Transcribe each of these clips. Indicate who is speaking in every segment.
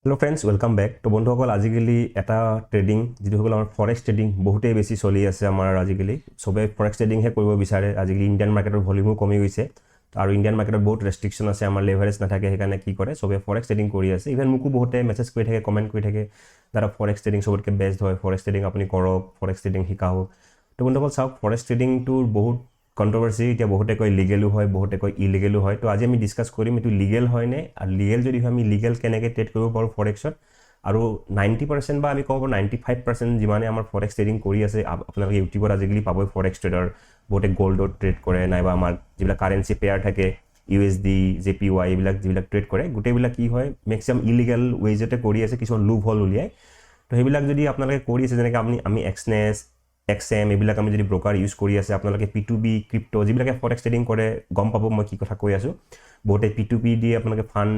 Speaker 1: Hello friends welcome back तो बंधुসকল আজিকালি এটা ট্ৰেডিং যেটো হল আমাৰ ফৰেক্স ট্ৰেডিং বহুতেই বেছি চলি আছে আমাৰ আজিকালি সবে ফৰেক্স ট্ৰেডিং হে কৰিব বিচাৰে আজিকালি ইণ্ডিয়ান মাৰ্কেটৰ ভলিউমো কমি গৈছে আৰু ইণ্ডিয়ান মাৰ্কেটত বহুত ৰেষ্ট্ৰিকশন আছে আমাৰ লেভাৰেজ নাথাকে সেইকাৰণে কি কৰে সবে ফৰেক্স ট্ৰেডিং কৰি আছে ইভেন মুকো বহুতে মেছেজ কৰি থাকে কমেন্ট কৰি থাকে দাদা ফৰেক্স ট্ৰেডিং সবতকে বেষ্ট হয় ফৰেক্স ট্ৰেডিং আপুনি কৰক ফৰেক্স ট্ৰেডিং শিকাও তো বন্ধুসকল চাওক ফৰেক্স ট্ৰেডিং টোৰ বহুত কন্ট্ৰভাৰ্সি এতিয়া বহুতে কয় লিগেলো হয় বহুতে কয় ইলিগেলো হয় তো আজি আমি ডিসকাস কৰিম এটো লিগেল হয় নে আৰু লিগেল যদি আমি লিগেল কেনেকৈ ট্ৰেড কৰিব পাৰো ফৰেক্সত আৰু 90% বা আমি কব 95% যিমানে আমাৰ ফৰেক্স ট্ৰেডিং কৰি আছে আপোনালোকে ইউটিউবত আজিকালি পাবই ফৰেক্স ট্ৰেডাৰ বহুতে গোল্ডত ট্ৰেড কৰে নাইবা আমাৰ যিবিলাক কাৰেন্সি পেয়াৰ থাকে USD JPY এইবিলাক যিবিলাক ট্ৰেড কৰে গোটেইবিলাক কি হয় ম্যাক্সিমাম ইলিগেল ওয়েজতে কৰি আছে কিছু লুপ হল উলিয়াই তো সেইবিলাক যদি আপোনালোকে কৰি আছে যেনেকৈ আমি এক্সনেস XM এইবিলাক আমি যদি ব্ৰোকাৰ ইউজ কৰি আছে আপোনালোকে P2B ক্ৰিপ্টো যিবিলাকে ফৰেক্স ট্ৰেডিং কৰে গম পাব মই কি কথা কৈ আছো বহুতে P2P দি আপোনালোকে ফান্ড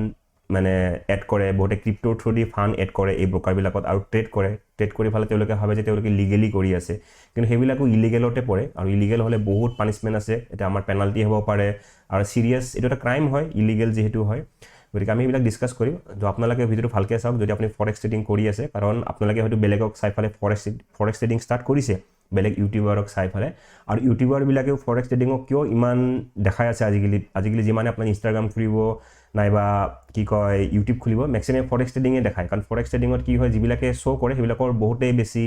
Speaker 1: মানে এড কৰে বহুতে ক্ৰিপ্টো থ্ৰু দি ফান্ড এড কৰে এই ব্ৰোকাৰ বিলাকত আৰু ট্ৰেড কৰি ফালে তেওঁলোকে ভাবে যে তেওঁলোকে লিগেলি কৰি আছে কিন্তু সেইবিলাকো ইলিগেলতে পৰে আৰু ইলিগেল হলে বহুত পানিশমেন্ট আছে এটা আমাৰ পেনাল্টি হ'ব পাৰে আৰু সিৰিয়াস এটা এটা ক্ৰাইম হয় ইলিগেল যেহেতু হয় গতিকে আমি এইবিলাক ডিসকাস কৰিম তো আপোনালোকে ভিডিওটো ভালকে চাওক যদি আপুনি ফৰেক্স ট্ৰেডিং কৰি আছে কাৰণ আপোনালোকে হয়তো বেলেগক চাই ফালে ফৰেক্স ট্ৰেডিং ষ্টাৰ্ট কৰিছে বেলেগ ইউটিউবাৰক চাই ফালে আৰু ইউটিউবাৰ বিলাকেও ফৰেক্স ট্ৰেডিংক কিয় ইমান দেখাই আছে আজিকালি যিমানে আপোনাৰ ইনষ্টাগ্ৰাম খুলিব নাইবা কি কয় ইউটিউব খুলিব ম্যাক্সিমাম ফৰেক্স ট্ৰেডিংয়ে দেখায় কাৰণ ফৰেক্স ট্ৰেডিংত কি হয় যিবিলাকে শো কৰে সেইবিলাকৰ বহুতেই বেছি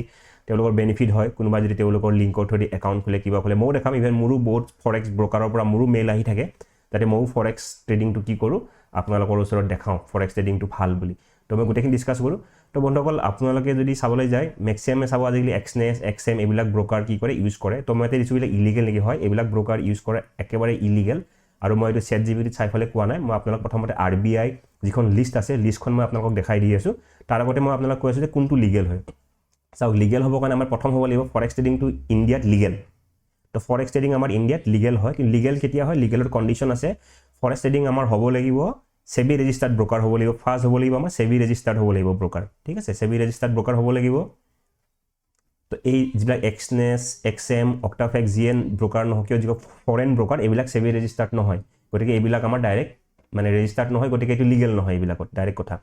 Speaker 1: তেওঁলোকৰ বেনিফিট হয় কোনোবা যদি তেওঁলোকৰ লিংকৰ থৈ একাউণ্ট খুলে কিবা খুলে মই দেখাম ইভেন মোৰো বহুত ফৰেক্স ব্ৰোকাৰৰ পৰা মোৰো মেইল আহি থাকে যাতে মই ফৰেক্স ট্ৰেডিংটো কি কৰো আপোনালোকৰ ওচৰত দেখাও ফৰেক্স ট্ৰেডিংটো ভাল বুলি তো মই গোটেইখিনি ডিসকাস কৰো তো বন্ধুসকল আপোনালোকে যদি চাবলৈ যায় ম্যাক্সিমাম চাব আজিকালি এক্সনেস XM এইবিলাক ব্ৰোকাৰ কি কৰে ইউজ কৰে তো মই এতে দিছো বিলাক ইলিগেল নেকি হয় এইবিলাক ব্ৰোকাৰ ইউজ কৰে একেবাৰে ইলিগেল আৰু মই এটো ChatGPT চাই ফালে কোৱা নাই মই আপোনালোক প্ৰথমতে RBI যিখন লিষ্ট আছে লিষ্টখন মই আপোনালোকক দেখাই দি আছো তাৰ আগতে মই আপোনালোকক কৈ আছো যে কোনটো লিগেল হয় চাওক লিগেল হ'ব কাৰণে আমাৰ প্ৰথম হ'ব লাগিব ফৰেক্স ট্ৰেডিং টু ইণ্ডিয়াত লিগেল তো ফৰেক্স ট্ৰেডিং আমাৰ ইণ্ডিয়াত লিগেল হয় কিন্তু লিগেল কেতিয়া হয় লিগেলৰ কন্ডিশন আছে ফৰেক্স ট্ৰেডিং আমাৰ হ'ব লাগিব সেবি ৰেজিষ্টাৰ্ড ব্ৰোকাৰ হ'ব লাগিব ফাৰ্স্ট হ'ব লাগিব আমাৰ সেবি ৰেজিষ্টাৰ্ড হ'ব লাগিব ব্ৰোকাৰ ঠিক আছে সেবি ৰেজিষ্টাৰ্ড ব্ৰোকাৰ হ'ব লাগিব তো এই যিবিলাক Exness XM OctaFX GN broker নহকিও যিক ফৰেন ব্ৰোকাৰ এইবিলাক সেবি ৰেজিষ্টাৰ্ড নহয় গতিকে এইবিলাক আমাৰ ডাইৰেক্ট মানে ৰেজিষ্টাৰ্ড নহয় গতিকে এটো লিগেল নহয় এইবিলাকত ডাইৰেক্ট কথা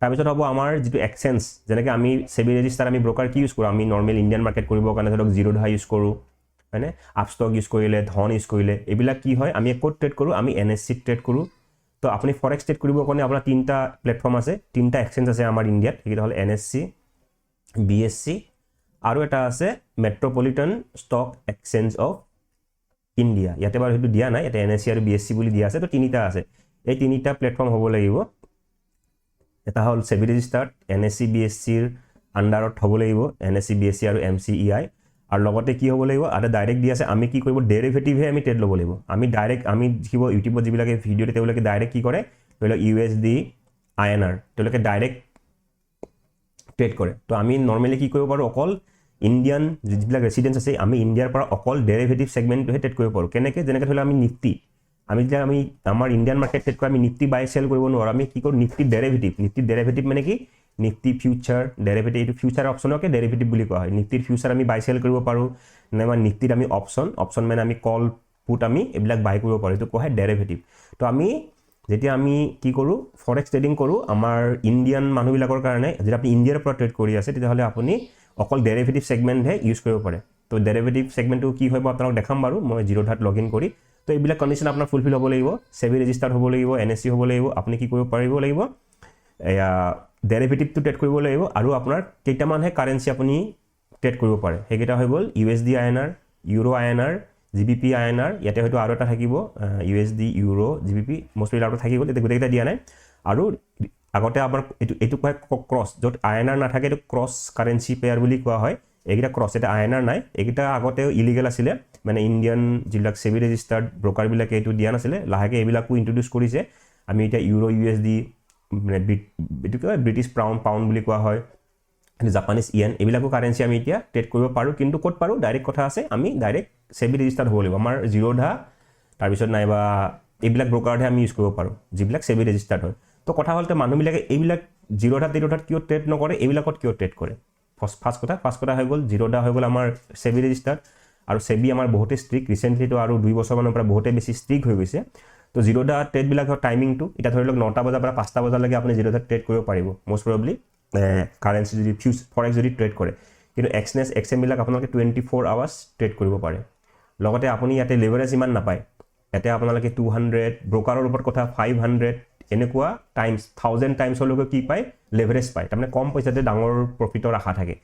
Speaker 1: তাৰ পিছত হ'ব আমাৰ যেটো এক্সচেঞ্জ যেনেকৈ আমি সেবি ৰেজিষ্টাৰ আমি ব্ৰোকাৰ কি ইউজ কৰো আমি নৰমাল ইণ্ডিয়ান মাৰ্কেট কৰিবৰ কাৰণে ধৰক জিৰোধা ইউজ কৰো মানে আপষ্টক ইউজ কৰিলে ধন ইউজ কৰিলে এইবিলাক কি হয় আমি ক'ত ট্ৰেড কৰো আমি NSE ট্ৰেড কৰো তো আপুনি ফৰেক্স ট্ৰেড কৰিবৰ কাৰণে আপোনাৰ তিনটা প্ল্যাটফৰ্ম আছে তিনটা এক্সচেঞ্জ আছে আমাৰ ইণ্ডিয়াত এইটো হল NSE BSE আৰু এটা আছে মেট্ৰোপলিটন ষ্টক এক্সচেঞ্জ অফ ইণ্ডিয়া ইয়াতে বাৰু হেতু দিয়া নাই এটা NSE আৰু BSE বুলি দিয়া আছে তো তিনিটা আছে এই তিনিটা প্ল্যাটফৰ্ম হ'ব লাগিব এটা হল সেবি ৰেজিষ্টাৰ্ড NSE BSE ৰ আন্ডাৰত হ'ব লাগিব NSE BSE আৰু MCEI আৰু লগতে কি হ'ব লাগিব আৰু ডাইৰেক্ট দি আছে আমি কি কৰিব ডেৰিভেটিভ হে আমি ট্ৰেড ল'ব লাগিব আমি ডাইৰেক্ট আমি দেখিব ইউটিউবত যিবিলাকে ভিডিওতে তেওঁলোকে ডাইৰেক্ট কি কৰে ধৰি লওক USD INR তেওঁলোকে ডাইৰেক্ট ট্ৰেড কৰে তো আমি নৰমালি কি কৰিব পাৰো অকল ইণ্ডিয়ান যিবিলাক ৰেসিডেন্স আছে আমি ইণ্ডিয়াৰ পৰা অকল ডেৰিভেটিভ সেগমেন্টহে ট্ৰেড কৰিব পাৰো কেনেকৈ যেনেকৈ ধৰি আমি নিফটি আমি যে আমি আমাৰ ইণ্ডিয়ান মাৰ্কেট ট্ৰেড কৰি আমি নিফটি বাই সেল কৰিব নোৱাৰো আমি কি কৰো নিফটি ডেৰিভেটিভ মানে কি নিফটি ফিউচাৰ ডেৰিভেটিভ এটো ফিউচাৰ অপচনকে ডেৰিভেটিভ বুলি কোৱা হয় নিফটিৰ ফিউচাৰ আমি বাই সেল কৰিব পাৰো নাইবা নিফটিৰ আমি অপচন মানে আমি কল পুট আমি এইবিলাক বাই কৰিব পাৰো এটো কোৱা হয় ডেৰিভেটিভ তো আমি যেতিয়া আমি কি কৰো ফৰেক্স ট্ৰেডিং কৰো আমাৰ ইণ্ডিয়ান মানুহবিলাকৰ কাৰণে যদি আপুনি ইণ্ডিয়াৰ পৰা ট্ৰেড কৰি আছে তেতিয়াহলে আপুনি অকল ডেৰিভেটিভ সেগমেন্টহে ইউজ কৰিব পাৰে তো ডেৰিভেটিভ সেগমেন্টটো কি হয় মই আপোনাক দেখাম বাৰু মই জিৰোধাত লগইন কৰি তো এইবিলাক কন্ডিশন আপোনাৰ ফুলফিল হ'ব লাগিব সেবি ৰেজিষ্টাৰ্ড হ'ব লাগিব NSE হ'ব লাগিব আপুনি কি কৰিব পাৰিব লাগিব এয়া ডেৰিভেটিভ টু ট্ৰেড কৰিব লাগিব আৰু আপোনাৰ কেইটামানহে কাৰেন্সি আপুনি ট্ৰেড কৰিব পাৰে হেগেটা হৈ গল USD INR euro INR GBP INR ইয়াতে হয়তো আৰু এটা থাকিব USD ইউৰো GBP মোস্টলি আৰু থাকি গল এতে গোটেইটা দিয়া নাই আৰু আগতে আমাৰ এটো কয় ক্ৰস যত INR নাথাকে এটো ক্ৰস কাৰেন্সি পেয়াৰ বুলি কোৱা হয় এইটা ক্ৰস এটা INR নাই এইটা আগতে ইলিগেল আছিল মানে ইণ্ডিয়ান যিবিলাক সেবি ৰেজিষ্টাৰ্ড ব্ৰোকাৰ বিলাকে এটো দিয়া নাছিল লাহেকে এইবিলাকো ইন্ট্ৰোডিউস কৰিছে আমি এটা ইউৰো USD মানে এটো কয় ব্ৰিটিশ পাউণ্ড বুলি কোৱা হয় জাপানিজ ইয়েন এইবিলাকো কাৰেন্সি আমি এতিয়া ট্ৰেড কৰিব পাৰো কিন্তু ক'ত পাৰো ডাইৰেক্ট কথা আছে আমি ডাইৰেক্ট সেবি ৰেজিষ্টাৰ্ড হ'ব লাগিব আমাৰ জিৰোধা তাৰ পিছত নাইবা এইবিলাক ব্ৰোকাৰহে আমি ইউজ কৰিব পাৰো যিবিলাক সেবি ৰেজিষ্টাৰ্ড হয় তো কথা হলতে মানুহবিলাকে এইবিলাক জিৰোধা কিয় ট্ৰেড নকৰে এইবিলাকত কিয় ট্ৰেড কৰে ফাৰ্স্ট কথা হৈ গল জিৰোধা হৈ গল আমাৰ সেবি ৰেজিষ্টাৰ্ড আৰু সেবি আমাৰ বহুতে ষ্ট্ৰিক ৰিসেন্টলি তো আৰু 2 বছৰ মানৰ পৰা বহুতে বেছি ষ্ট্ৰিক হৈ গৈছে তো তো জিৰ'দা ট্ৰেডবিলাকৰ টাইমিংটো এতিয়া ধৰি লওক 9টা বজাৰ পৰা 5টা বজালৈকে আপুনি জিৰ'দা ট্ৰেড কৰিব পাৰিব মষ্ট প্ৰবেবলি কাৰেঞ্চি যদি ফৰেক্স যদি ট্ৰেড কৰে কিন্তু এক্সনেছ এক্সএমবিলাক আপোনালোকে 24 আৱাৰ্ছ ট্ৰেড কৰিব পাৰে লগতে আপুনি ইয়াতে লেভাৰেজ ইমান নাপায় ইয়াতে আপোনালোকে 200 ব্ৰকাৰৰ ওপৰত কথা 500 এনেকুৱা টাইমছ 1000 টাইমছলৈকে কি পায় লেভাৰেজ পায় তাৰমানে কম পইচাতে ডাঙৰ প্ৰফিটৰ আশা থাকে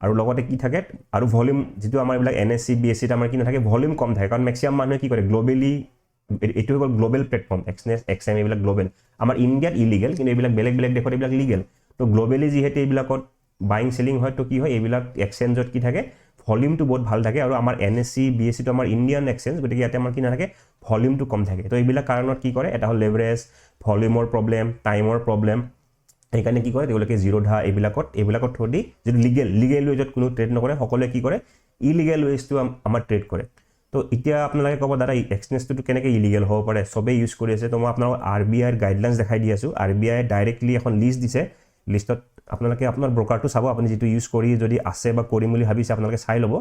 Speaker 1: আৰু লগতে কি থাকে আৰু ভলিউম যিটো আমাৰ এইবিলাক NSE BSE আমাৰ কি নাথাকে ভলিউম কম থাকে কাৰণ মেক্সিমাম মানুহে কি কৰে গ্ল'বেলি এইটো হ'ল গ্ল'বেল প্লেটফৰ্ম এক্সনেছ এক্সএম এইবিলাক গ্ল'বেল আমাৰ ইণ্ডিয়াত ইলিগেল কিন্তু এইবিলাক বেলেগ বেলেগ দেশত এইবিলাক লিগেল তো গ্ল'বেলি যিহেতু এইবিলাকত বাইং চেলিং হয় তো কি হয় এইবিলাক এক্সচেঞ্জত কি থাকে ভলিউমটো বহুত ভাল থাকে আৰু আমাৰ NSE BSE টো আমাৰ ইণ্ডিয়ান এক্সচেঞ্জ গতিকে ইয়াতে আমাৰ কি নাথাকে ভলিউমটো কম থাকে তো এইবিলাক কাৰণত কি কৰে এটা হ'ল লেভাৰেজ ভলিউমৰ প্ৰব্লেম টাইমৰ প্ৰব্লেম সেইকাৰণে কি কৰে তেওঁলোকে জিৰ'ধা এইবিলাকত থৈ দি যদি লিগেল ৱেজত কোনো ট্ৰেড নকৰে সকলোৱে কি কৰে ইলিগেল ৱেজটো আমাৰ ট্ৰেড কৰে তো এতিয়া আপোনালোকে ক'ব দাদা এক্সচেঞ্জটো কেনেকৈ ইলিগেল হ'ব পাৰে চবেই ইউজ কৰি আছে তো মই আপোনালোকক RBIৰ গাইডলাইনছ দেখাই দি আছোঁ RBI ডাইৰেক্টলি এখন লিষ্ট দিছে লিষ্টত আপোনালোকে আপোনাৰ ব্ৰকাৰটো চাব আপুনি যিটো ইউজ কৰি যদি আছে বা কৰিম বুলি ভাবিছে আপোনালোকে চাই ল'ব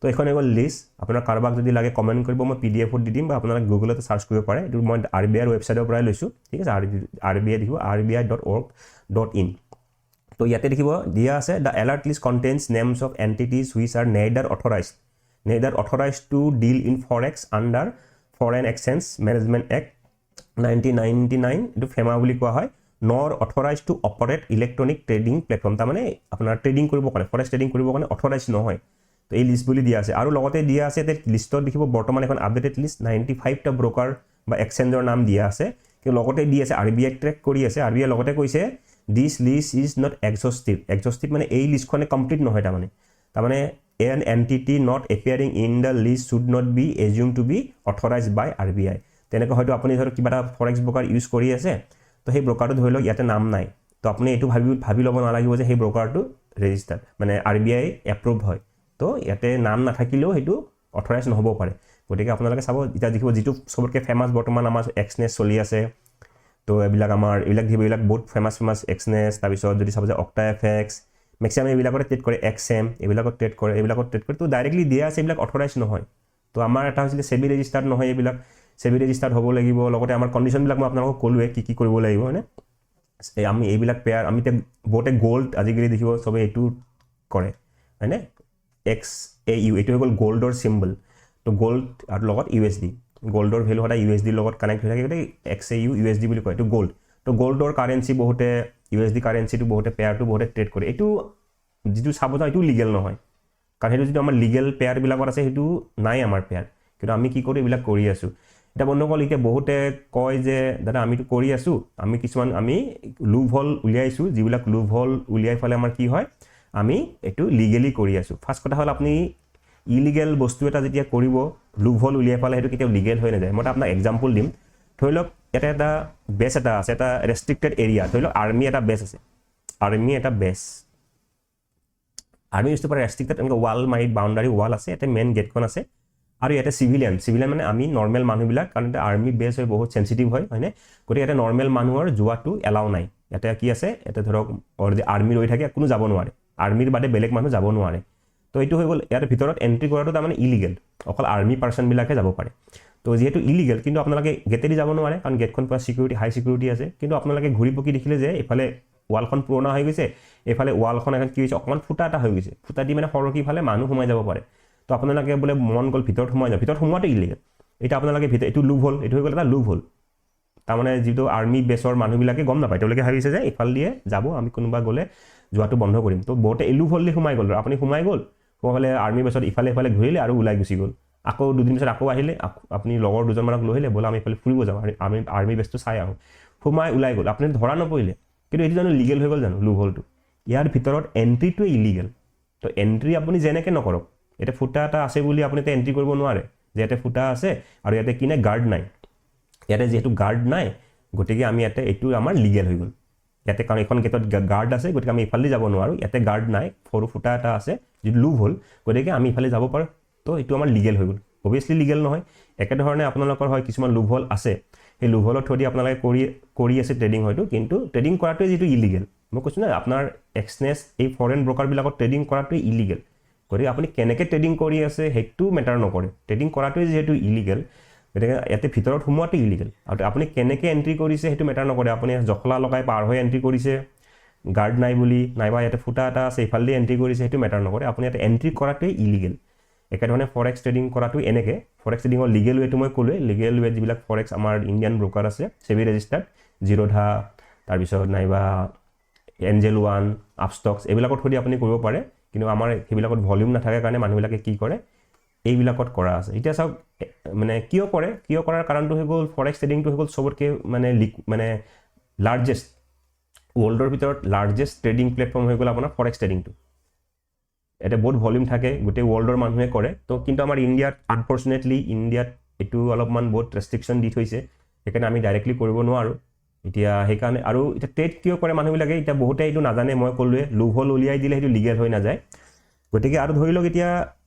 Speaker 1: তো এখন হ'ল লিষ্ট আপোনাৰ কাৰোবাক যদি লাগে কমেণ্ট কৰিব মই PDF-ত দি দিম বা আপোনালোকে গুগলতে চাৰ্চ কৰিব পাৰে এইটো মই RBIৰ ৱেবছাইটৰ পৰাই লৈছোঁ ঠিক আছে RBI দেখিব rbi.org.in তো ইয়াতে দেখিব দিয়া আছে the alert list contains names of entities which are neither authorised to deal in forex under foreign exchange management act 1999 এইটো ফেমা বুলি কোৱা হয় nor authorized to operate electronic trading platform তাৰমানে আপোনাৰ ট্ৰেডিং কৰিব কাৰণে ফৰেক্স ট্ৰেডিং কৰিব কাৰণে অথৰাইজ নহয় তো এই লিষ্ট বুলি দিয়া আছে আৰু লগতে দিয়া আছে তে লিষ্টত দেখিব বৰ্তমান এখন আপডেটেড লিষ্ট 95 টা ব্ৰকাৰ বা এক্সচেঞ্জৰ নাম দিয়া আছে কিন্তু লগতে দি আছে RBI ট্ৰেক কৰি আছে RBI লগতে কৈছে দিস লিষ্ট ইজ নট এক্সহস্টিভ মানে এই লিষ্টখনে কমপ্লিট নহয় তাৰমানে an entity not appearing in the list should not be assumed to be authorized by RBI তেনেকৈ হয়তো আপুনি ধৰক কিবা এটা ফৰেক্স ব্ৰকাৰ ইউজ কৰি আছে তো সেই ব্ৰকাৰটো ধৰি লওক ইয়াতে নাম নাই তো আপুনি এইটো ভাবি ল'ব নালাগিব যে সেই ব্ৰকাৰটো ৰেজিষ্টাৰ্ড মানে RBI এপ্ৰুভ হয় তো ইয়াতে নাম নাথাকিলেও সেইটো অথৰাইজ নহ'ব পাৰে গতিকে আপোনালোকে চাব এতিয়া দেখিব যিটো সবতকৈ ফেমাছ বৰ্তমান আমাৰ এক্সনেছ চলি আছে তো এইবিলাক বহুত ফেমাছ এক্সনেছ তাৰপিছত যদি চাব যে OctaFX মেক্সিমাম এইবিলাকতে ট্ৰেড কৰে XM এইবিলাকত ট্ৰেড কৰে তো ডাইৰেক্টলি দিয়া আছে এইবিলাক অথৰাইজ নহয় তো আমাৰ এটা হৈছিলে সেবি ৰেজিষ্টাৰ্ড নহয় এইবিলাক সেবি ৰেজিষ্টাৰ্ড হ'ব লাগিব লগতে আমাৰ কণ্ডিশ্যনবিলাক মই আপোনালোকক ক'লোৱে কি কৰিব লাগিব হয়নে আমি এইবিলাক পেয়াৰ আমি বহুতে গ'ল্ড আজিকালি দেখিব চবে এইটো কৰে হয়নে XAU এইটো হৈ গ'ল গ'ল্ডৰ চিম্বল তো গ'ল্ড আৰু লগত USD গ'ল্ডৰ ভেলু সদায় USD লগত কানেক্ট হৈ থাকে গতিকে XAU USD বুলি কয় এইটো গ'ল্ড তো গ'ল্ডৰ কাৰেঞ্চি বহুতে USD কাৰেঞ্চিটো বহুতে পেয়াৰটো বহুতে ট্ৰেড কৰে এইটো যিটো চাব যাওঁ এইটো লিগেল নহয় কাৰণ সেইটো যিটো আমাৰ লিগেল পেয়াৰবিলাকত আছে সেইটো নাই আমাৰ পেয়াৰ কিন্তু আমি কি কৰোঁ এইবিলাক কৰি আছোঁ এতিয়া বন্ধুসকল এতিয়া বহুতে কয় যে দাদা আমিতো কৰি আছোঁ আমি লুভ হল উলিয়াইছোঁ যিবিলাক লুভ হল উলিয়াই ফালে আমাৰ কি হয় আমি এইটো লিগেলি কৰি আছোঁ ফাৰ্ষ্ট কথা হ'ল আপুনি ইলিগেল বস্তু এটা যেতিয়া কৰিব লুভ হল উলিয়াই ফালে সেইটো কেতিয়াও লিগেল হৈ নাযায় মই আপোনাক এক্সাম্পল দিম ধৰি লওক ইয়াতে এটা বেছ এটা আছে এটা ৰেষ্ট্ৰিক্টেড এৰিয়া ধৰি লওক আৰ্মি এটা বেছ আৰ্মি বস্তু পৰা ৰেষ্ট্ৰিক্টেড এনেকৈ ৱাল মাৰি বাউণ্ডাৰী ৱাল আছে ইয়াতে মেইন গেটখন আছে আৰু ইয়াতে চিভিলিয়ান মানে আমি নৰ্মেল মানুহবিলাক কাৰণ এটা আৰ্মি বেছ হয় বহুত চেঞ্চিটিভ হয়নে গতিকে ইয়াতে নৰ্মেল মানুহৰ যোৱাটো এলাও নাই ইয়াতে কি আছে ইয়াতে ধৰক আৰ্মি ৰৈ থাকে কোনো যাব নোৱাৰে আৰ্মিৰ বাদে বেলেগ মানুহ যাব নোৱাৰে তো এইটো হৈ গ'ল ইয়াৰ ভিতৰত এণ্ট্ৰি কৰাটো তাৰমানে ইলিগেল অকল আৰ্মি পাৰ্চনবিলাকে যাব পাৰে তো যিহেতু ইলিগেল কিন্তু আপোনালোকে গেটেদি যাব নোৱাৰে কাৰণ গেটখন পুৰা হাই চিকিউৰিটি আছে কিন্তু আপোনালোকে ঘূৰি পকি দেখিলে যে এইফালে ৱালখন পুৰণা হৈ গৈছে এইফালে ৱালখন এখন কি হৈছে অকণমান ফুটা এটা হৈ গৈছে ফুটা দি মানে সৰকি ফালে মানুহ সোমাই যাব পাৰে তো আপোনালোকে বোলে মন গ'ল ভিতৰত সোমোৱাটো ইলিগেল এতিয়া আপোনালোকে এইটো লুভ হল এইটো হৈ গ'ল এটা লুভ হল তাৰমানে যিটো আৰ্মি বেছৰ মানুহবিলাকে গম নাপায় তেওঁলোকে ভাবিছে যে ইফাল দিয়ে যাব আমি কোনোবা গ'লে যোৱাটো বন্ধ কৰিম তো বহুতে এই লুভ হল দি সোমাই গ'ল আপুনি সোমাই গ'ল সোমালে আৰ্মি বেছত ইফালে ঘূৰিলে আৰু ওলাই গুচি গ'ল আকৌ দুদিন পিছত আকৌ আহিলে আপুনি লগৰ দুজনমানক লৈ আহিলে বোলে আমি ইফালে ফুৰিব যাওঁ আমি আৰ্মি বেছটো চাই আহোঁ সোমাই ওলাই গ'ল আপুনি ধৰা নপৰিলে কিন্তু এইটো জানো লিগেল হৈ গ'ল জানো লুভ হলটো ইয়াৰ ভিতৰত এণ্ট্ৰিটোৱে ইলিগেল তো এণ্ট্ৰি আপুনি যেনেকৈ নকৰক ইয়াতে ফুটা এটা আছে বুলি আপুনি এতিয়া এণ্ট্ৰি কৰিব নোৱাৰে যে ইয়াতে ফুটা আছে আৰু ইয়াতে কি নাই গাৰ্ড নাই ইয়াতে যিহেতু গাৰ্ড নাই গতিকে আমি ইয়াতে এইটো আমাৰ লিগেল হৈ গ'ল ইয়াতে কাৰণ এখন গেটত গাৰ্ড আছে গতিকে আমি ইফালে যাব নোৱাৰোঁ ইয়াতে গাৰ্ড নাই সৰু ফুটা এটা আছে যিটো লুভ হল গতিকে আমি ইফালে যাব পাৰোঁ তো এইটো আমাৰ লিগেল হৈ গ'ল অভিয়াছলি লিগেল নহয় একেধৰণে আপোনালোকৰ হয় কিছুমান লুভ হল আছে সেই লুভ হলৰ থ্ৰু দি আপোনালোকে কৰি আছে ট্ৰেডিং হয়তো কিন্তু ট্ৰেডিং কৰাটোৱে যিটো ইলিগেল মই কৈছোঁ না আপোনাৰ এক্সনেছ এই ফৰেন ব্ৰকাৰবিলাকত ট্ৰেডিং কৰাটোৱে ইলিগেল গতিকে আপুনি কেনেকৈ ট্ৰেডিং কৰি আছে সেইটো মেটাৰ নকৰে ট্ৰেডিং কৰাটোৱে যিহেতু ইলিগেল গতিকে ইয়াতে ভিতৰত সোমোৱাটো ইলিগেল আৰু আপুনি কেনেকৈ এণ্ট্ৰি কৰিছে সেইটো মেটাৰ নকৰে আপুনি জখলা লগাই পাৰ হৈ এণ্ট্ৰি কৰিছে গাৰ্ড নাই বুলি নাইবা ইয়াতে ফুটা এটা আছে ইফালেদি এণ্ট্ৰি কৰিছে সেইটো মেটাৰ নকৰে আপুনি ইয়াতে এণ্ট্ৰি কৰাটোৱেই ইলিগেল একেধৰণে ফৰেক্স ট্ৰেডিং কৰাটো এনেকৈ ফৰেক্স ট্ৰেডিঙৰ লিগেল ৱেটো মই ক'লোৱে লিগেল ৱে যিবিলাক ফৰেক্স আমাৰ ইণ্ডিয়ান ব্ৰকাৰ আছে সেবি ৰেজিষ্টাৰ্ড জিৰ'ধা তাৰপিছত নাইবা এঞ্জেল ওৱান আপষ্টক্স এইবিলাকত থৈ আপুনি কৰিব পাৰে কিন্তু আমাৰ সেইবিলাকত ভলিউম নাথাকে কাৰণে মানুহবিলাকে কি কৰে এইবিলাকত কৰা আছে এতিয়া চাওক মানে কিয় কৰাৰ কাৰণটো হৈ গ'ল ফৰেক্স ট্ৰেডিংটো হৈ গ'ল চবতকৈ মানে লাৰ্জেষ্ট ৱৰ্ল্ডৰ ভিতৰত লাৰ্জেষ্ট ট্ৰেডিং প্লেটফৰ্ম হৈ গ'ল আপোনাৰ ফৰেক্স ট্ৰেডিংটো এটা বহুত ভলিউম থাকে গোটেই ৱৰ্ল্ডৰ মানুহে কৰে তো কিন্তু আমাৰ ইণ্ডিয়াত আনফৰ্চুনেটলি ইণ্ডিয়াত এইটো অলপমান বহুত ৰেষ্ট্ৰিকশ্যন দি থৈছে সেইকাৰণে আমি ডাইৰেক্টলি কৰিব নোৱাৰোঁ এতিয়া সেইকাৰণে আৰু এতিয়া ট্ৰেড কিয় কৰে মানুহবিলাকে এতিয়া বহুতে এইটো নাজানে মই ক'লোৱে লোভল উলিয়াই দিলে সেইটো লিগেল হৈ নাযায় গতিকে আৰু ধৰি লওক এতিয়া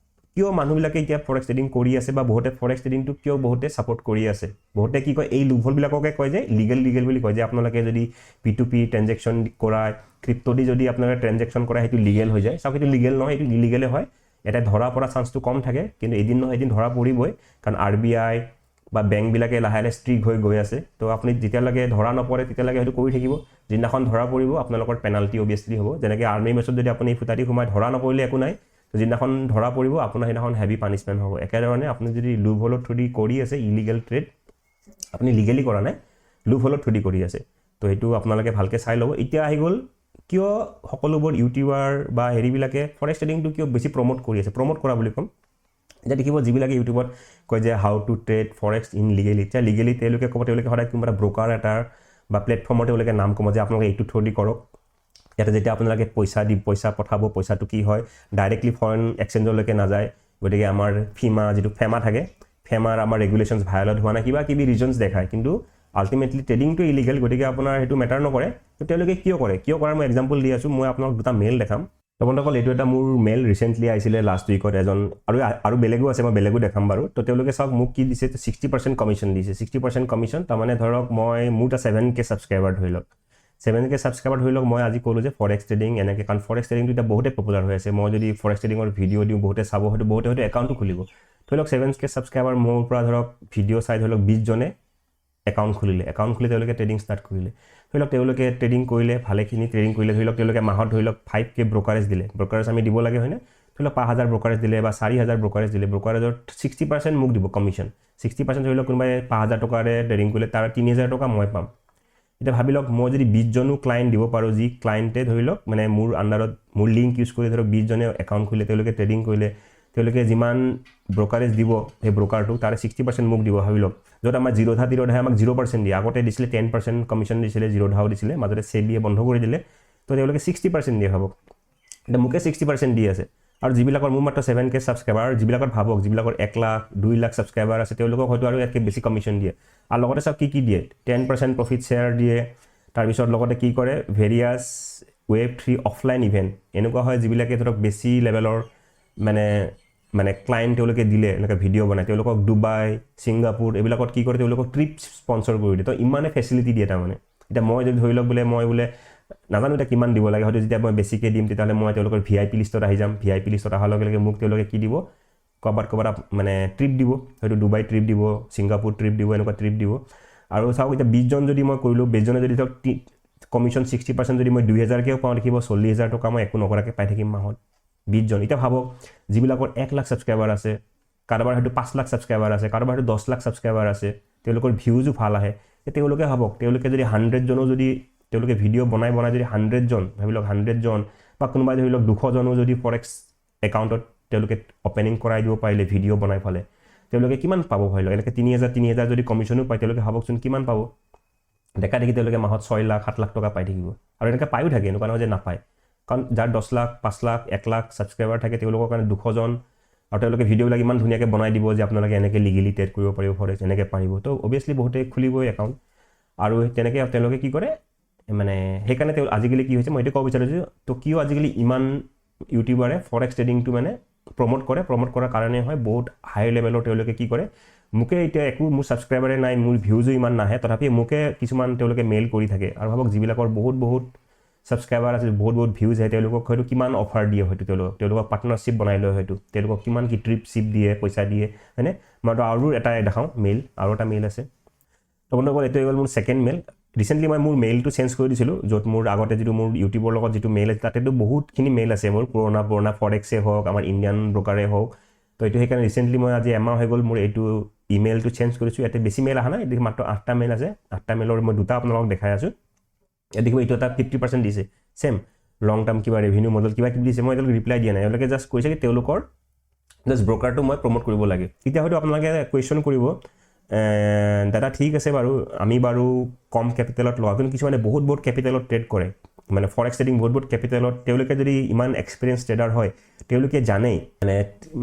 Speaker 1: কিয় মানুহবিলাকে এতিয়া ফৰেক্স ট্ৰেডিং কৰি আছে বা বহুতে ফৰেক্স ট্ৰেডিংটো কিয় বহুতে ছাপোৰ্ট কৰি আছে বহুতে কি কয় এই লোভলবিলাককে কয় যে লিগেল বুলি কয় যে আপোনালোকে যদি P2P ট্ৰেঞ্জেকশ্যন কৰায় ক্ৰিপ্টো দি যদি আপোনালোকে ট্ৰেঞ্জেকশ্যন কৰে সেইটো লিগেল হৈ যায় চাওক সেইটো লিগেল নহয় সেইটো ইলিগেলে হয় এটা ধৰা পৰা চান্সটো কম থাকে কিন্তু এদিন নহয় এদিন ধৰা পৰিবই কাৰণ RBI বা বেংকবিলাকে লাহে লাহে ষ্ট্ৰিক হৈ গৈ আছে তো আপুনি যেতিয়ালৈকে ধৰা নপৰে তেতিয়ালৈকে সেইটো কৰি থাকিব যিদিনাখন ধৰা পৰিব আপোনালোকৰ পেনাল্টি অভিয়াছলি হ'ব যেনেকৈ আৰ্মি মেচত যদি আপুনি ফুটাটি সোমাই ধৰা নপৰিলে একো নাই তো যিদিনাখন ধৰা পৰিব আপোনাৰ সেইদিনাখন হেভি পানিছমেণ্ট হ'ব একেধৰণে আপুনি যদি লুভহলৰ থ্ৰুদি কৰি আছে ইলিগেল ট্ৰেড আপুনি লিগেলি কৰা নাই লুভহলৰ থ্ৰুদি কৰি আছে তো সেইটো আপোনালোকে ভালকৈ চাই ল'ব এতিয়া আহি গ'ল কিয় সকলোবোৰ ইউটিউবাৰ বা হেৰিবিলাকে ফৰেক্স ট্ৰেডিংটো কিয় বেছি প্ৰমোট কৰি আছে প্ৰমোট কৰা বুলি ক'ম এতিয়া দেখিব যিবিলাকে ইউটিউবত কয় যে how to trade forex in legally এতিয়া লিগেলি তেওঁলোকে ক'ব তেওঁলোকে সদায় কোনোবা এটা ব্ৰকাৰ এটাৰ বা প্লেটফৰ্মত তেওঁলোকে নাম ক'ব যে আপোনালোকে এইটো থ্ৰুদি কৰক ইয়াতে যেতিয়া আপোনালোকে পইচা পঠাব পইচাটো কি হয় ডাইৰেক্টলি ফৰেন এক্সচেঞ্জলৈকে নাযায় গতিকে আমাৰ যিটো ফেমা থাকে ফেমাৰ আমাৰ ৰেগুলেশ্যনছ ভায়লেট হোৱা নাই কিবা কিবি ৰিজনছ দেখায় কিন্তু আল্টিমেটলি ট্ৰেডিংটো ইলিগেল গতিকে আপোনাৰ সেইটো মেটাৰ নকৰে তো তেওঁলোকে কিয় কৰাৰ মই এক্সাম্পল দি আছোঁ মই আপোনাক দুটা মেইল দেখাম তো বন্ধুসকল এইটো এটা মোৰ মেইল ৰিচেণ্টলি আহিছিলে লাষ্ট উইকত এজন আৰু বেলেগো আছে মই বেলেগো দেখাম বাৰু তো তেওঁলোকে চাওক মোক কি দিছে 60% কমিশ্যন দিছে 60% কমিশ্যন তাৰমানে ধৰক মোৰ এটা 7K ছাবস্ক্ৰাইবাৰ ধৰি লওক 7K ছাবস্ক্ৰাইবাৰ ধৰি লওক মই আজি ক'লোঁ যে ফৰেক্স ট্ৰেডিং এনেকৈ কাৰণ ফৰেক্স ট্ৰেডিংটো এতিয়া বহুতে পপুলাৰ হৈ আছে মই যদি ফৰেক্স ট্ৰেডিঙৰ ভিডিঅ' দিওঁ বহুতে চাব বহুতে একাউণ্টটো খুলিব ধৰি লওক 7K ছাবস্ক্ৰাইবাৰ মোৰ পৰা ধৰক ভিডিঅ' চাই ধৰি লওক 20 জনে একাউণ্ট খুলি তেওঁলোকে ট্ৰেডিং ষ্টাৰ্ট কৰিলে ধৰি লওক তেওঁলোকে ট্ৰেডিং কৰিলে ভালেখিনি ট্ৰেডিং কৰিলে ধৰি লওক তেওঁলোকে মাহত ধৰি লওক 5K ব্ৰকাৰেজ দিলে ব্ৰকাৰেজ আমি দিব লাগে হয়নে ধৰি লওক 5,000 ব্ৰকাৰেজ দিলে বা 4,000 ব্ৰকাৰেজ দিলে ব্ৰকাৰেজৰ 60% মোক দিব কমিশ্যন 60% ধৰি লওক কোনোবাই 5,000 টকাৰে ট্ৰেডিং কৰিলে তাৰ 3,000 টকা মই পাম এতিয়া ভাবি লওক মই যদি 20 জনো ক্লায়েণ্ট দিব পাৰোঁ যি ক্লায়েণ্টে ধৰি লওক মানে মোৰ আণ্ডাৰত মোৰ লিংক ইউজ কৰি ধৰক 20 জনে একাউণ্ট খুলিলে তেওঁলোকে ট্ৰেডিং কৰিলে তেওঁলোকে যিমান ব্ৰকাৰেজ দিব সেই ব্ৰকাৰটো তাৰে 60% মোক দিব ভাবি লওক য'ত আমাৰ জিৰ'ধাই আমাক 0% দিয়ে আগতে দিছিলে 10% কমিশ্যন দিছিলে জিৰ'ধাও দিছিলে মাজতে সেবিয়ে বন্ধ কৰি দিলে তো তেওঁলোকে 60% দিয়ে ভাবক এতিয়া মোকে 60% দি আছে আৰু যিবিলাকৰ মোৰ মাত্ৰ 7K ছাবস্ক্ৰাইবাৰ যিবিলাকৰ ভাবক যিবিলাকৰ 1 লাখ 2 লাখ ছাবস্ক্ৰাইবাৰ আছে তেওঁলোকক হয়তো আৰু ইয়াতকৈ বেছি কমিশ্যন দিয়ে আৰু লগতে চাওক কি দিয়ে 10% প্ৰফিট শ্বেয়াৰ দিয়ে তাৰপিছত লগতে কি কৰে ভেৰিয়াছ Web3 অফলাইন ইভেণ্ট এনেকুৱা হয় যিবিলাকে ধৰক বেছি লেভেলৰ মানে ক্লায়েণ্ট তেওঁলোকে দিলে এনেকৈ ভিডিঅ' বনায় তেওঁলোকক ডুবাই ছিংগাপুৰ এইবিলাকত কি কৰে তেওঁলোকক ট্ৰিপ স্পনচৰ কৰি দিয়ে তো ইমানে ফেচিলিটি দিয়ে তাৰমানে এতিয়া মই যদি ধৰি লওক মই নাজানো এতিয়া কিমান দিব লাগে হয়তো যেতিয়া মই বেছিকৈ দিম তেতিয়াহ'লে মই তেওঁলোকৰ VIP লিষ্টত আহি যাম VIP লিষ্টত অহাৰ লগে লগে মোক তেওঁলোকে কি দিব ক'ৰবাত মানে ট্ৰিপ দিব হয়তো ডুবাই ট্ৰিপ দিব ছিংগাপুৰ ট্ৰিপ দিব এনেকুৱা ট্ৰিপ দিব আৰু চাওক এতিয়া 20 জন যদি মই কৰিলোঁ 20 জনে যদি ধৰক কমিশ্যন 60% যদি মই 2,000কেও পাওঁ দেখিব 40,000 টকা মই একো নকৰাকৈ পাই থাকিম মাহত 20 জন এতিয়া ভাবক যিবিলাকৰ 1 লাখ ছাবস্ক্ৰাইবাৰ আছে কাৰোবাৰ হয়তো 5 লাখ ছাবস্ক্ৰাইবাৰ আছে কাৰোবাৰ হয়তো 10 লাখ ছাবস্ক্ৰাইবাৰ আছে তেওঁলোকৰ ভিউজো ভাল আহে তেওঁলোকে ভাবক তেওঁলোকে যদি 100 জনো যদি তেওঁলোকে ভিডিঅ' বনাই যদি 100 জন ভাবি লওক 100 জন বা কোনোবাই ধৰি লওক 200 জনো যদি ফৰেক্স একাউণ্টত তেওঁলোকে অপেনিং কৰাই দিব পাৰিলে ভিডিঅ' বনাই ফালে তেওঁলোকে কিমান পাব ভাবি লওক এনেকৈ 3,000 যদি কমিশ্যনো পায় তেওঁলোকে ভাবকচোন কিমান পাব দেখা দেখি তেওঁলোকে মাহত 6 লাখ 7 লাখ টকা পাই থাকিব আৰু এনেকৈ পায়ো থাকে এনেকুৱা নহয় যে নাপায় কাৰণ যাৰ 10 লাখ 5 লাখ 1 লাখ ছাবস্ক্ৰাইবাৰ থাকে তেওঁলোকৰ কাৰণে 200 জন আৰু তেওঁলোকে ভিডিঅ'বিলাক ইমান ধুনীয়াকৈ বনাই দিব যে আপোনালোকে এনেকৈ লিগেলি ট্ৰেড কৰিব পাৰিব ফৰেক্স এনেকৈ পাৰিব তো অভিয়াছলি বহুতে খুলিবই একাউণ্ট আৰু তেনেকৈ তেওঁলোকে কি কৰে মানে সেইকাৰণে আজিকালি কি হৈছে মই এইটো ক'ব বিচাৰিছোঁ তো কিয় আজিকালি ইমান ইউটিউবাৰে ফৰেক্স ট্ৰেডিংটো মানে প্ৰমোট কৰাৰ কাৰণে হয় বহুত হাই লেভেলৰ তেওঁলোকে কি কৰে মোকে এতিয়া একো মোৰ ছাবস্ক্ৰাইবাৰে নাই মোৰ ভিউজো ইমান নাহে তথাপি মোকে কিছুমান তেওঁলোকে মেইল কৰি থাকে আৰু ভাবক যিবিলাকৰ বহুত ছাবস্ক্ৰাইবাৰ আছে, বহুত ভিউজ আহে, তেওঁলোকক হয়তো কিমান অফাৰ দিয়ে, হয়তো তেওঁলোকক পাৰ্টনাৰশ্বিপ বনাই লয়, হয়তো তেওঁলোকক কিমান কি ট্ৰিপ দিয়ে, পইচা দিয়ে, হয়নে? মইতো আৰু এটা দেখাওঁ মেইল, আৰু এটা মেইল আছে। তো বন্ধুসকল এইটো হৈ গ'ল মোৰ ছেকেণ্ড মেইল। ৰিচেণ্টলি মই মোৰ মেইলটো চেঞ্জ কৰি দিছিলোঁ, য'ত মোৰ আগতে যিটো মোৰ ইউটিউবৰ লগত যিটো মেইল আছে তাতেতো বহুতখিনি মেইল আছে মোৰ, পুৰণা ফৰেক্সে হওক, আমাৰ ইণ্ডিয়ান ব্ৰকাৰে হওক। তো এইটো সেইকাৰণে ৰিচেণ্টলি মই আজি এমাহ হৈ গ'ল মোৰ এইটো ইমেইলটো চেঞ্জ কৰিছোঁ। ইয়াতে বেছি মেইল অহা নাই, এইটো মাত্ৰ 8টা মেইল আছে। 8টা মেইলৰ মই 2টা আপোনালোকক দেখাই আছোঁ। ইয়াত দেখিব এইটো এটা 50% দিছে, ছেম লং টাৰ্ম কিবা ৰেভিনিউ মডেল কিবা কিবি দিছে। মই এতিয়ালৈকে ৰিপ্লাই দিয়া নাই, এওঁলোকে জাষ্ট কৈছে কি তেওঁলোকৰ জাষ্ট ব্ৰকাৰটো মই প্ৰমোট কৰিব লাগে। এতিয়া হয়তো আপোনালোকে কুৱেশ্যন কৰিব, দাদা ঠিক আছে বাৰু, আমি বাৰু কম কেপিটেলত লোৱা, কিন্তু কিছুমানে বহুত কেপিটেলত ট্ৰেড কৰে, মানে ফৰেক্স ট্ৰেডিং বহুত কেপিটেলত। তেওঁলোকে যদি ইমান এক্সপিৰিয়েঞ্চ ট্ৰেডাৰ হয়, তেওঁলোকে জানেই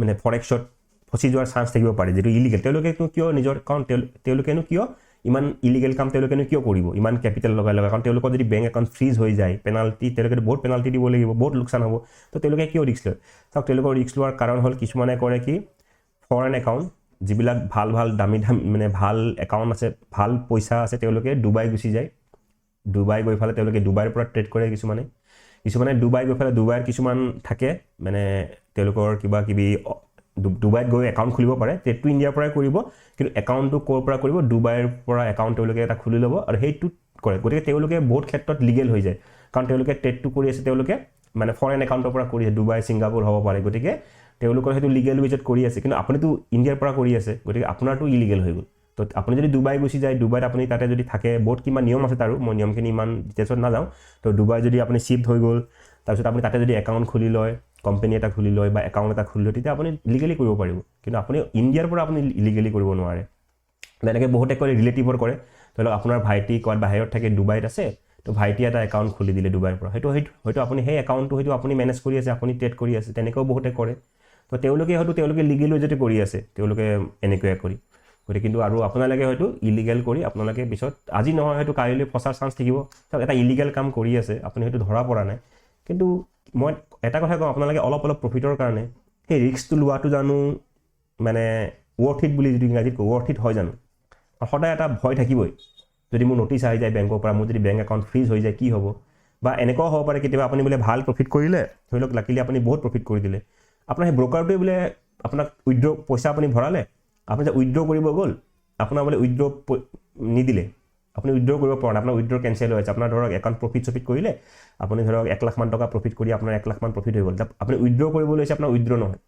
Speaker 1: মানে ফৰেক্সত ফচি যোৱাৰ চান্স থাকিব পাৰে, যিটো ইলিগেল। তেওঁলোকেনো কিয় নিজৰ, কাৰণ তেওঁলোকেনো কিয় ইমান ইলিগেল কাম তেওঁলোকেনো কিয় কৰিব ইমান কেপিটেল লগাই, কাৰণ তেওঁলোকৰ যদি বেংক একাউণ্ট ফ্ৰিজ হৈ যায়, পেনাল্টি, তেওঁলোকে বহুত পেনাল্টি দিব লাগিব, বহুত লোকচান হ'ব। তো তেওঁলোকে কিয় ৰিস্ক লয়? চাওক, তেওঁলোকৰ ৰিস্ক লোৱাৰ কাৰণ হ'ল কিছুমানে কৰে কি, ফৰেন একাউণ্ট যিবিলাক ভাল দামী মানে ভাল একাউণ্ট আছে, ভাল পইচা আছে, তেওঁলোকে ডুবাই গুচি যায়। ডুবাই গৈ পেলাই তেওঁলোকে ডুবাইৰ পৰা ট্ৰেড কৰে। কিছুমানে ডুবাই গৈ পেলাই, ডুবাইৰ কিছুমান থাকে মানে তেওঁলোকৰ কিবা কিবি, ডুবাইত গৈ একাউণ্ট খুলিব পাৰে, ট্ৰেডটো ইণ্ডিয়াৰ পৰাই কৰিব, কিন্তু একাউণ্টটো ক'ৰ পৰা কৰিব, ডুবাইৰ পৰা একাউণ্ট তেওঁলোকে এটা খুলি ল'ব আৰু সেইটোত কৰে। গতিকে তেওঁলোকে বহুত ক্ষেত্ৰত লিগেল হৈ যায়, কাৰণ তেওঁলোকে ট্ৰেডটো কৰি আছে, তেওঁলোকে মানে ফৰেন একাউণ্টৰ পৰা কৰি আছে, ডুবাই ছিংগাপুৰ হ'ব পাৰে। গতিকে তেওঁলোকৰ সেইটো লিগেল ৱেজত কৰি আছে, কিন্তু আপুনিতো ইণ্ডিয়াৰ পৰা কৰি আছে, গতিকে আপোনাৰতো ইলিগেল হৈ গ'ল। তো আপুনি যদি ডুবাই গুচি যায়, ডুবাইত আপুনি তাতে যদি থাকে, বহুত কিমান নিয়ম আছে তাৰো, মই নিয়মখিনি ইমান ডিটেইলছত নাযাওঁ। তো ডুবাই যদি আপুনি শ্বিফ্ট হৈ গ'ল, তাৰপিছত আপুনি তাতে যদি একাউণ্ট খুলি লয়, কোম্পানী এটা খুলি লয় বা একাউণ্ট এটা খুলি লয়, তেতিয়া আপুনি লিগেলি কৰিব পাৰিব। কিন্তু আপুনি ইণ্ডিয়াৰ পৰা আপুনি ইলিগেলি কৰিব নোৱাৰে। তেনেকৈ বহুতে কৰে, ৰিলেটিভৰ কৰে। ধৰি লওক আপোনাৰ ভাইটি ক'ৰবাত বাহিৰত থাকে, ডুবাইত আছে, তো ভাইটি এটা একাউণ্ট খুলি দিলে ডুবাইৰ পৰা, হয়তো আপুনি সেই একাউণ্টটো হয়তো আপুনি মেনেজ কৰি আছে, আপুনি ট্ৰেড কৰি আছে, তেনেকৈও বহুতে কৰে। তো তেওঁলোকে লিগেল ৱেজতে কৰি আছে, তেওঁলোকে এনেকৈ কৰি। গতিকে কিন্তু আৰু আপোনালোকে হয়তো ইলিগেল কৰি আপোনালোকে পিছত আজি নহয় হয়তো কাইলৈ ফচাৰ চান্স থাকিব। এটা ইলিগেল কাম কৰি আছে, আপুনি হয়তো ধৰা পৰা নাই, কিন্তু মই এটা কথা কওঁ, আপোনালোকে অলপ প্ৰফিটৰ কাৰণে সেই ৰিস্কটো লোৱাটো জানো মানে ৱৰ্থ ইট বুলি যিটো ইংৰাজীত কওঁ, ৱৰ্থ ইট হয় জানো? সদায় এটা ভয় থাকিবই, যদি মোৰ নটিচ আহি যায় বেংকৰ পৰা, মোৰ যদি বেংক একাউণ্ট ফ্ৰিজ হৈ যায় কি হ'ব? বা এনেকুৱাও হ'ব পাৰে কেতিয়াবা আপুনি বোলে ভাল প্ৰফিট কৰিলে, ধৰি লওক লাকিলি আপুনি বহুত প্ৰফিট কৰি দিলে, আপোনাৰ সেই ব্ৰকাৰটোৱে বোলে আপোনাক পইচা আপুনি ভৰালে, আপুনি যে উইথড্ৰ কৰিব গ'ল, আপোনাৰ বোলে উইথড্ৰ নিদিলে, আপুনি উইথড্ৰ কৰিব পৰা নাই, আপোনাৰ উইথড্ৰ কেঞ্চেল হৈ আছে। আপোনাৰ ধৰক একাউণ্ট প্ৰফিট কৰিলে, আপুনি ধৰক 1 লাখ মান টকা প্ৰফিট কৰি আপোনাৰ 1 লাখ মান প্ৰফিট হৈ গ'ল, আপুনি উইথড্ৰ কৰিব লৈছে, আপোনাৰ উইথড্ৰ নহয়,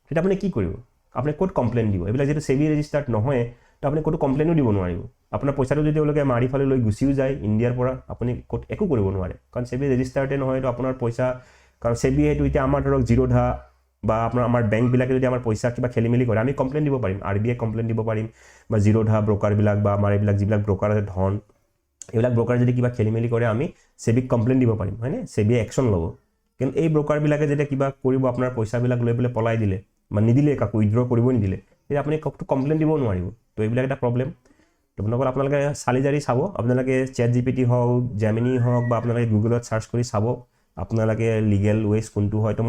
Speaker 1: তেতিয়া আপুনি কি কৰিব? আপুনি ক'ত কমপ্লেইন দিব? এইবিলাক যিটো সেবি ৰেজিষ্টাৰ্ড নহয়, তো আপুনি ক'তো কমপ্লেইনো দিব নোৱাৰিব। আপোনাৰ পইচাটো যদি তেওঁলোকে মাৰি ফালি লৈ গুচিও যায় ইণ্ডিয়াৰ পৰা, আপুনি ক'ত একো কৰিব নোৱাৰে, কাৰণ সেবি ৰেজিষ্টাৰ্ডে নহয়, তো আপোনাৰ পইচা, কাৰণ সেবি সেইটো এতিয়া আমাৰ ধৰক জিৰ'ধা বা আমাৰ বেংকবিলাকে যদি আমাৰ পইচা কিবা খেলি মেলি কৰে, আমি কমপ্লেইন দিব পাৰিম, RBI কমপ্লেইন দিব পাৰিম, বা জিৰ'ধা ব্ৰকাৰবিলাক বা আমাৰ এইবিলাক যিবিলাক ব্ৰকাৰ আছে ধন, এইবিলাক ব্ৰকাৰ যদি কিবা খেলি মেলি কৰে, আমি সেবিক কমপ্লেইন দিব পাৰিম, হয়নে? সেবিয়ে একশ্যন ল'ব। কিন্তু এই ব্ৰকাৰবিলাকে যেতিয়া কিবা কৰিব, আপোনাৰ পইচাবিলাক লৈ পেলাই পলাই দিলে বা নিদিলে, কাকো উইথড্ৰ কৰিব নিদিলে, তেতিয়া আপুনি কাকো কমপ্লেইন দিব নোৱাৰিব। তো এইবিলাক এটা প্ৰব্লেম। তো আপোনালোকে চালি জাৰি চাব, আপোনালোকে ChatGPT হওক, জেমিনি হওক, বা আপোনালোকে গুগলত চাৰ্চ কৰি চাব আপোনালোকে লিগেল ৱেজ কোনটো হয়। তো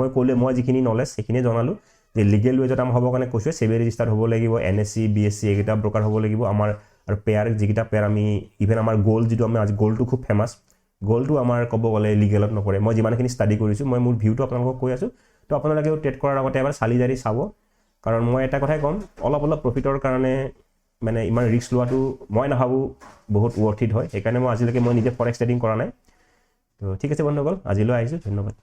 Speaker 1: মই যিখিনি নলেজ সেইখিনিয়ে জনালোঁ, যে লিগেল ৱেজত আমাৰ হ'ব কাৰণে কৈছোঁ, সেবি ৰেজিষ্টাৰ্ড হ'ব লাগিব, NSE, BSE এইকেইটা ব্ৰকাৰ হ'ব লাগিব আমাৰ, আৰু পেয়াৰ যিকেইটা পেয়াৰ আমি, ইভেন আমাৰ গ'ল্ড যিটো আজি গ'ল্ডটো খুব ফেমাছ, গ'ল্ডটো আমাৰ ক'ব গ'লে লিগেলত নপৰে। মই যিমানখিনি ষ্টাডি কৰিছোঁ, মই মোৰ ভিউটো আপোনালোকক কৈ আছোঁ। তো আপোনালোকেও ট্ৰেড কৰাৰ আগতে এবাৰ চালি জাৰি চাব, কাৰণ মই এটা কথাই ক'ম, অলপ প্ৰফিটৰ কাৰণে মানে ইমান ৰিস্ক লোৱাটো মই নাভাবোঁ বহুত ৱৰ্থ ইট হয়। সেইকাৰণে আজিলৈকে মই নিজে ফৰেক্স ট্ৰেডিং কৰা নাই। তো ঠিক আছে বন্ধুসকল, আজিলৈ আহিছোঁ, ধন্যবাদ।